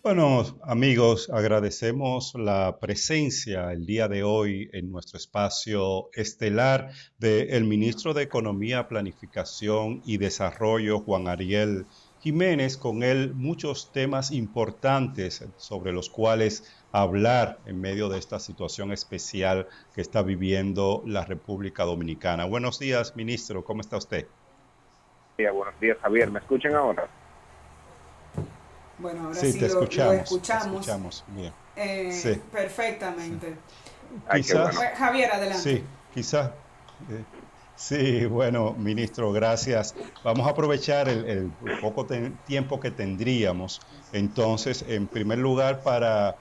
Bueno, amigos, agradecemos la presencia el día de hoy en nuestro espacio estelar del ministro de Economía, Planificación y Desarrollo, Juan Ariel Jiménez, con él muchos temas importantes sobre los cuales hablar en medio de esta situación especial que está viviendo la República Dominicana. Buenos días, ministro, ¿cómo está usted? Buenos días, Javier. ¿Me escuchan ahora? Bueno, ahora Sí, sí lo te escuchamos escuchamos bien. Sí, sí. perfectamente. Ay, qué bueno. Quizás, Javier, adelante. quizás, eh, sí, bueno, ministro, gracias. Vamos a aprovechar el poco tiempo que tendríamos. Entonces, en primer lugar, para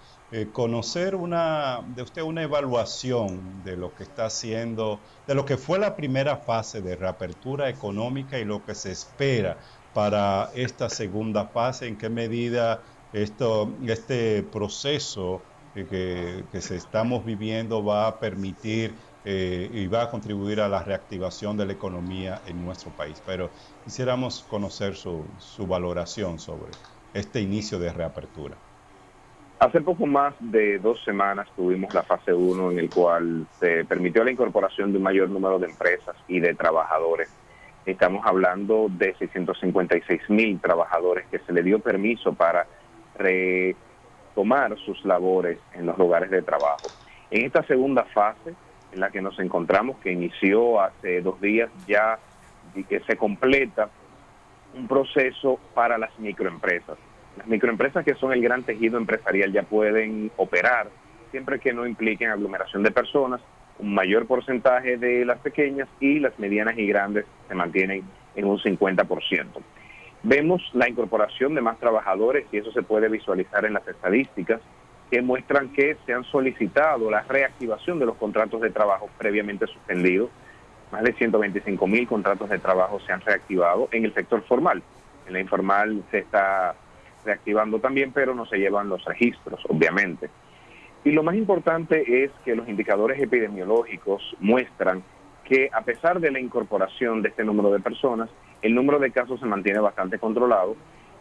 conocer de usted una evaluación de lo que está haciendo, de lo que fue la primera fase de reapertura económica y lo que se espera para esta segunda fase, en qué medida este proceso que se estamos viviendo va a permitir y va a contribuir a la reactivación de la economía en nuestro país. Pero quisiéramos conocer su valoración sobre este inicio de reapertura. Hace poco más de 2 semanas tuvimos la fase uno en el cual se permitió la incorporación de un mayor número de empresas y de trabajadores. Estamos hablando de 656,000 trabajadores que se le dio permiso para retomar sus labores en los lugares de trabajo. En esta segunda fase en la que nos encontramos, que inició hace 2 días ya, y que se completa un proceso para las microempresas. Las microempresas, que son el gran tejido empresarial, ya pueden operar siempre que no impliquen aglomeración de personas. Un mayor porcentaje de las pequeñas y las medianas y grandes se mantienen en un 50%. Vemos la incorporación de más trabajadores y eso se puede visualizar en las estadísticas que muestran que se han solicitado la reactivación de los contratos de trabajo previamente suspendidos. Más de 125,000 contratos de trabajo se han reactivado en el sector formal. En la informal se está reactivando también, pero no se llevan los registros, obviamente. Y lo más importante es que los indicadores epidemiológicos muestran que a pesar de la incorporación de este número de personas, el número de casos se mantiene bastante controlado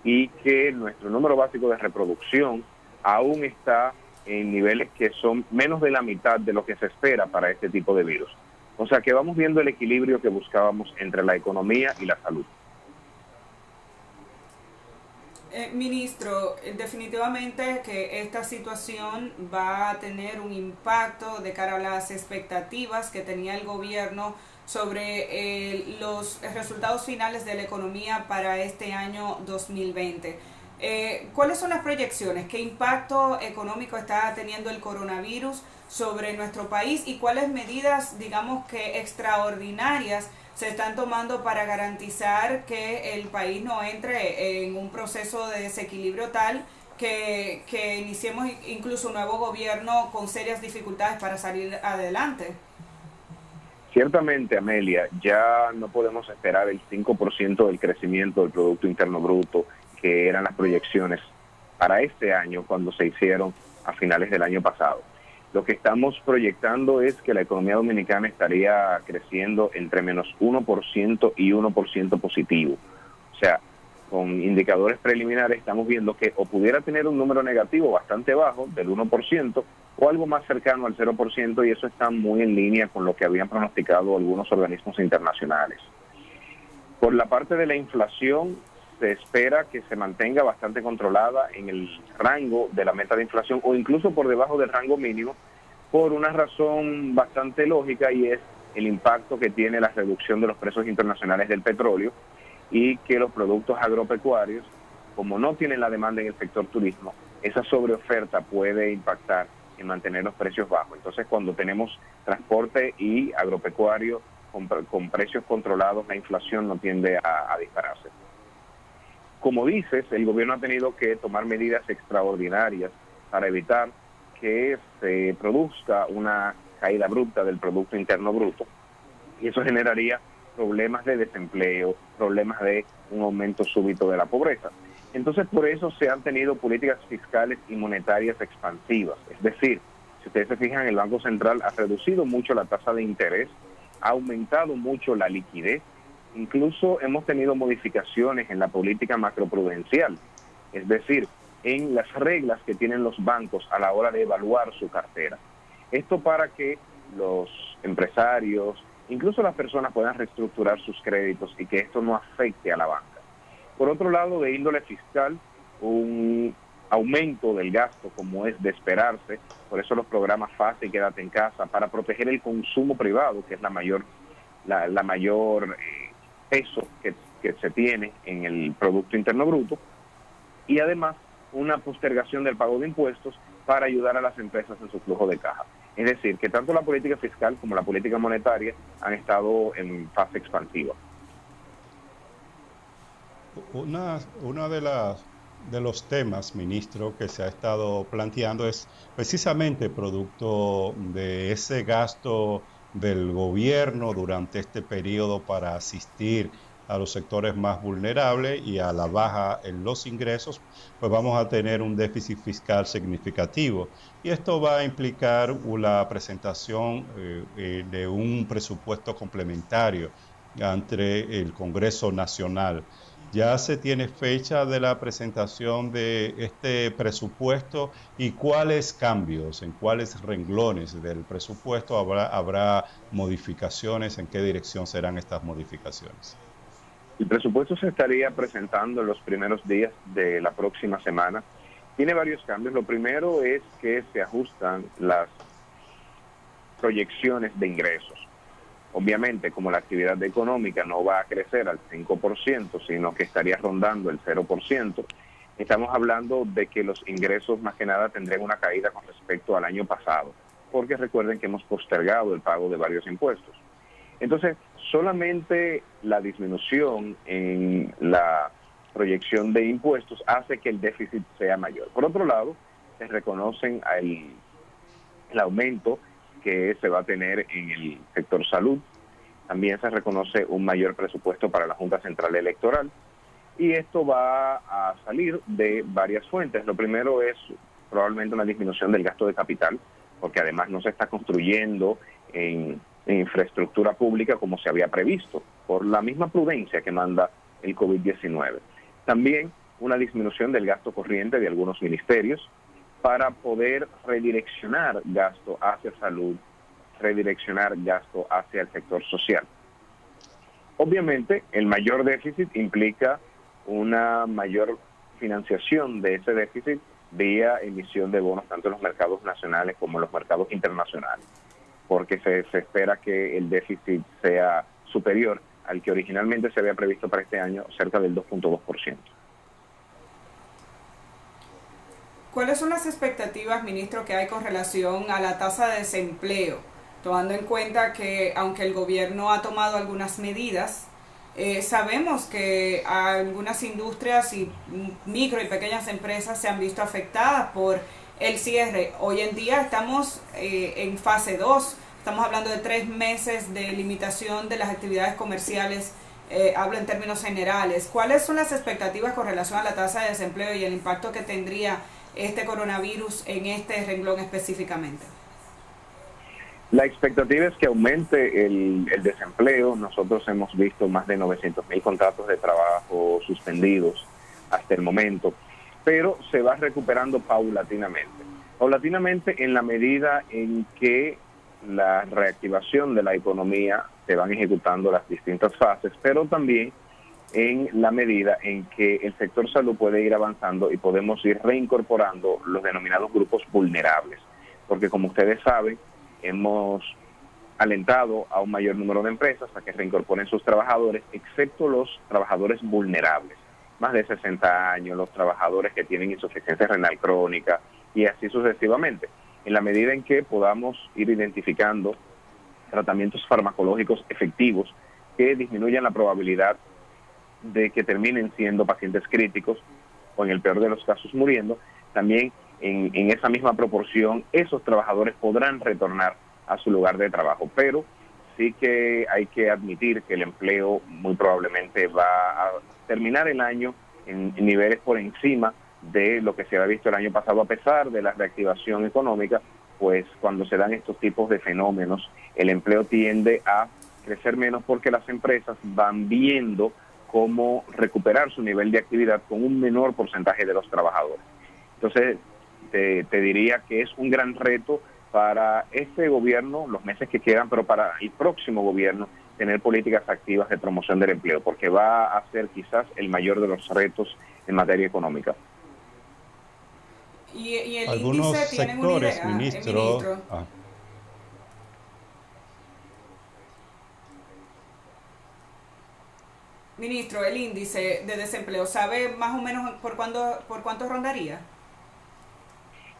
y que nuestro número básico de reproducción aún está en niveles que son menos de la mitad de lo que se espera para este tipo de virus. O sea que vamos viendo el equilibrio que buscábamos entre la economía y la salud. Ministro, definitivamente que esta situación va a tener un impacto de cara a las expectativas que tenía el gobierno sobre los resultados finales de la economía para este año 2020. ¿Cuáles son las proyecciones? ¿Qué impacto económico está teniendo el coronavirus sobre nuestro país y cuáles medidas, digamos que extraordinarias, se están tomando para garantizar que el país no entre en un proceso de desequilibrio tal que iniciemos incluso un nuevo gobierno con serias dificultades para salir adelante? Ciertamente, Amelia, ya no podemos esperar el 5% del crecimiento del Producto Interno Bruto, que eran las proyecciones para este año cuando se hicieron a finales del año pasado. Lo que estamos proyectando es que la economía dominicana estaría creciendo entre menos 1% y 1% positivo. O sea, con indicadores preliminares estamos viendo que o pudiera tener un número negativo bastante bajo, del 1%, o algo más cercano al 0%, y eso está muy en línea con lo que habían pronosticado algunos organismos internacionales. Por la parte de la inflación, se espera que se mantenga bastante controlada en el rango de la meta de inflación o incluso por debajo del rango mínimo, por una razón bastante lógica, y es el impacto que tiene la reducción de los precios internacionales del petróleo y que los productos agropecuarios, como no tienen la demanda en el sector turismo, esa sobreoferta puede impactar en mantener los precios bajos. Entonces, cuando tenemos transporte y agropecuario con precios controlados, la inflación no tiende a dispararse. Como dices, el gobierno ha tenido que tomar medidas extraordinarias para evitar que se produzca una caída abrupta del Producto Interno Bruto, y eso generaría problemas de desempleo, problemas de un aumento súbito de la pobreza. Entonces, por eso se han tenido políticas fiscales y monetarias expansivas. Es decir, si ustedes se fijan, el Banco Central ha reducido mucho la tasa de interés, ha aumentado mucho la liquidez. Incluso hemos tenido modificaciones en la política macroprudencial, es decir, en las reglas que tienen los bancos a la hora de evaluar su cartera. Esto para que los empresarios, incluso las personas, puedan reestructurar sus créditos y que esto no afecte a la banca. Por otro lado, de índole fiscal, un aumento del gasto, como es de esperarse, por eso los programas FASE y Quédate en Casa, para proteger el consumo privado, que es la mayor peso que se tiene en el Producto Interno Bruto, y además una postergación del pago de impuestos para ayudar a las empresas en su flujo de caja. Es decir, que tanto la política fiscal como la política monetaria han estado en fase expansiva. Una de los temas, ministro, que se ha estado planteando es precisamente producto de ese gasto del gobierno durante este periodo para asistir a los sectores más vulnerables y a la baja en los ingresos, pues vamos a tener un déficit fiscal significativo. Y esto va a implicar la presentación de un presupuesto complementario ante el Congreso Nacional. ¿Ya se tiene fecha de la presentación de este presupuesto y cuáles cambios, en cuáles renglones del presupuesto habrá modificaciones? ¿En qué dirección serán estas modificaciones? El presupuesto se estaría presentando en los primeros días de la próxima semana. Tiene varios cambios. Lo primero es que se ajustan las proyecciones de ingresos. Obviamente, como la actividad económica no va a crecer al 5%, sino que estaría rondando el 0%, estamos hablando de que los ingresos más que nada tendrían una caída con respecto al año pasado, porque recuerden que hemos postergado el pago de varios impuestos. Entonces, solamente la disminución en la proyección de impuestos hace que el déficit sea mayor. Por otro lado, se reconocen el aumento que se va a tener en el sector salud. También se reconoce un mayor presupuesto para la Junta Central Electoral. Y esto va a salir de varias fuentes. Lo primero es probablemente una disminución del gasto de capital, porque además no se está construyendo en infraestructura pública como se había previsto, por la misma prudencia que manda el COVID-19. También una disminución del gasto corriente de algunos ministerios para poder redireccionar gasto hacia salud, redireccionar gasto hacia el sector social. Obviamente, el mayor déficit implica una mayor financiación de ese déficit vía emisión de bonos tanto en los mercados nacionales como en los mercados internacionales, porque se espera que el déficit sea superior al que originalmente se había previsto para este año, cerca del 2.2%. ¿Cuáles son las expectativas, ministro, que hay con relación a la tasa de desempleo? Tomando en cuenta que, aunque el gobierno ha tomado algunas medidas, sabemos que algunas industrias y micro y pequeñas empresas se han visto afectadas por el cierre. Hoy en día estamos en fase 2, estamos hablando de 3 meses de limitación de las actividades comerciales, hablo en términos generales. ¿Cuáles son las expectativas con relación a la tasa de desempleo y el impacto que tendría este coronavirus en este renglón específicamente? La expectativa es que aumente el desempleo. Nosotros hemos visto más de 900,000 contratos de trabajo suspendidos hasta el momento, pero se va recuperando paulatinamente. Paulatinamente en la medida en que la reactivación de la economía se van ejecutando las distintas fases, pero también en la medida en que el sector salud puede ir avanzando y podemos ir reincorporando los denominados grupos vulnerables. Porque como ustedes saben, hemos alentado a un mayor número de empresas a que reincorporen sus trabajadores, excepto los trabajadores vulnerables, más de 60 años, los trabajadores que tienen insuficiencia renal crónica y así sucesivamente. En la medida en que podamos ir identificando tratamientos farmacológicos efectivos que disminuyan la probabilidad de que terminen siendo pacientes críticos o en el peor de los casos muriendo, también en esa misma proporción esos trabajadores podrán retornar a su lugar de trabajo. Pero sí que hay que admitir que el empleo muy probablemente va a terminar el año en niveles por encima de lo que se había visto el año pasado, a pesar de la reactivación económica. Pues cuando se dan estos tipos de fenómenos, el empleo tiende a crecer menos porque las empresas van viendo cómo recuperar su nivel de actividad con un menor porcentaje de los trabajadores. Entonces, te diría que es un gran reto para este gobierno, los meses que quedan, pero para el próximo gobierno, tener políticas activas de promoción del empleo, porque va a ser quizás el mayor de los retos en materia económica. ¿Y el Algunos índice tienen una sectores, idea, ministro, ministro? Ministro, el índice de desempleo, ¿sabe más o menos por cuánto rondaría?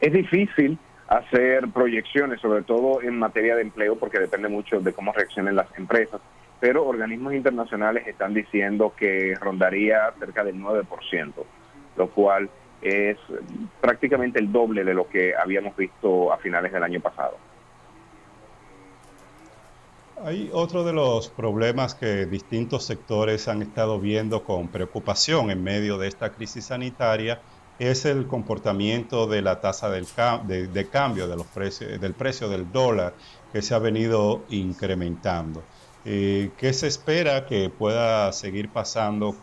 Es difícil hacer proyecciones, sobre todo en materia de empleo, porque depende mucho de cómo reaccionen las empresas, pero organismos internacionales están diciendo que rondaría cerca del 9%, lo cual es prácticamente el doble de lo que habíamos visto a finales del año pasado. Hay otro de los problemas que distintos sectores han estado viendo con preocupación en medio de esta crisis sanitaria, es el comportamiento de la tasa de cambio de los del precio del dólar, que se ha venido incrementando. ¿Qué se espera que pueda seguir pasando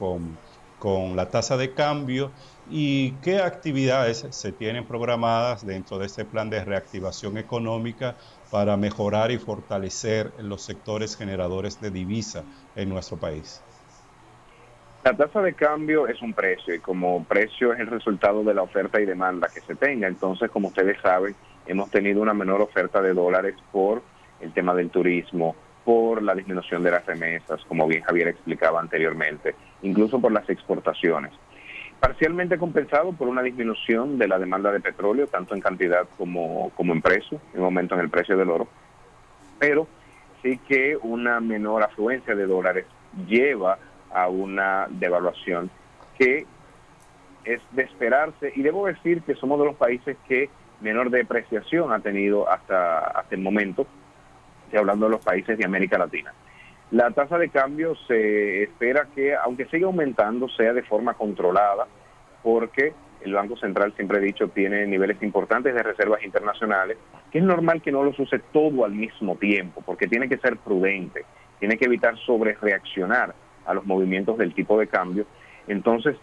con la tasa de cambio y qué actividades se tienen programadas dentro de este plan de reactivación económica para mejorar y fortalecer los sectores generadores de divisa en nuestro país? La tasa de cambio es un precio y como precio es el resultado de la oferta y demanda que se tenga. Entonces, como ustedes saben, hemos tenido una menor oferta de dólares por el tema del turismo, por la disminución de las remesas, como bien Javier explicaba anteriormente, incluso por las exportaciones. Parcialmente compensado por una disminución de la demanda de petróleo, tanto en cantidad como en precio, en aumento en el precio del oro, pero sí que una menor afluencia de dólares lleva a una devaluación que es de esperarse, y debo decir que somos de los países que menor depreciación ha tenido hasta el momento, estoy hablando de los países de América Latina. La tasa de cambio se espera que, aunque siga aumentando, sea de forma controlada, porque el Banco Central, siempre he dicho, tiene niveles importantes de reservas internacionales, que es normal que no los use todo al mismo tiempo, porque tiene que ser prudente, tiene que evitar sobrereaccionar a los movimientos del tipo de cambio. Entonces,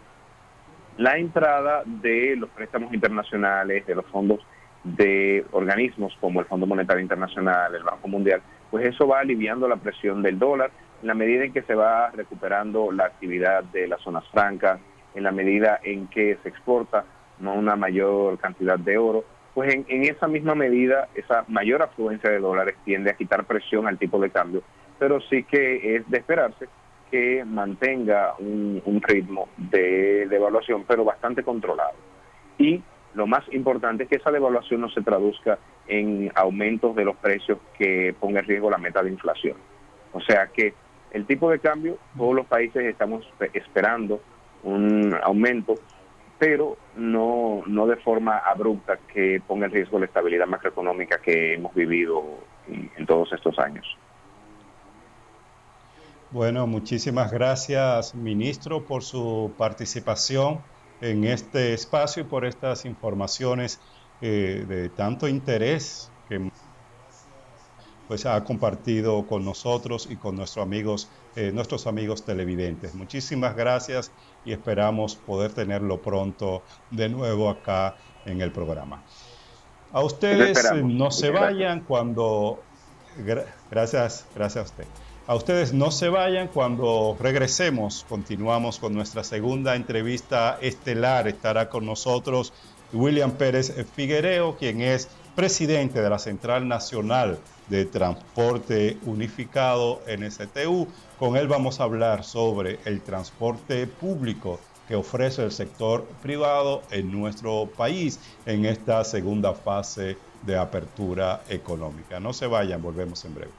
la entrada de los préstamos internacionales, de los fondos de organismos como el Fondo Monetario Internacional, el Banco Mundial, pues eso va aliviando la presión del dólar en la medida en que se va recuperando la actividad de las zonas francas, en la medida en que se exporta una mayor cantidad de oro, pues en esa misma medida, esa mayor afluencia de dólares tiende a quitar presión al tipo de cambio, pero sí que es de esperarse que mantenga un ritmo de devaluación, pero bastante controlado. Y lo más importante es que esa devaluación no se traduzca en aumentos de los precios que ponga en riesgo la meta de inflación. O sea que el tipo de cambio, todos los países estamos esperando un aumento, pero no de forma abrupta que ponga en riesgo la estabilidad macroeconómica que hemos vivido en todos estos años. Bueno, muchísimas gracias, ministro, por su participación en este espacio y por estas informaciones de tanto interés que pues ha compartido con nosotros y con nuestros amigos televidentes. Muchísimas gracias y esperamos poder tenerlo pronto de nuevo acá en el programa. A ustedes no se vayan cuando... Gracias a usted. A ustedes no se vayan, cuando regresemos continuamos con nuestra segunda entrevista estelar. Estará con nosotros William Pérez Figuereo, quien es presidente de la Central Nacional de Transporte Unificado, NSTU. Con él vamos a hablar sobre el transporte público que ofrece el sector privado en nuestro país en esta segunda fase de apertura económica. No se vayan, volvemos en breve.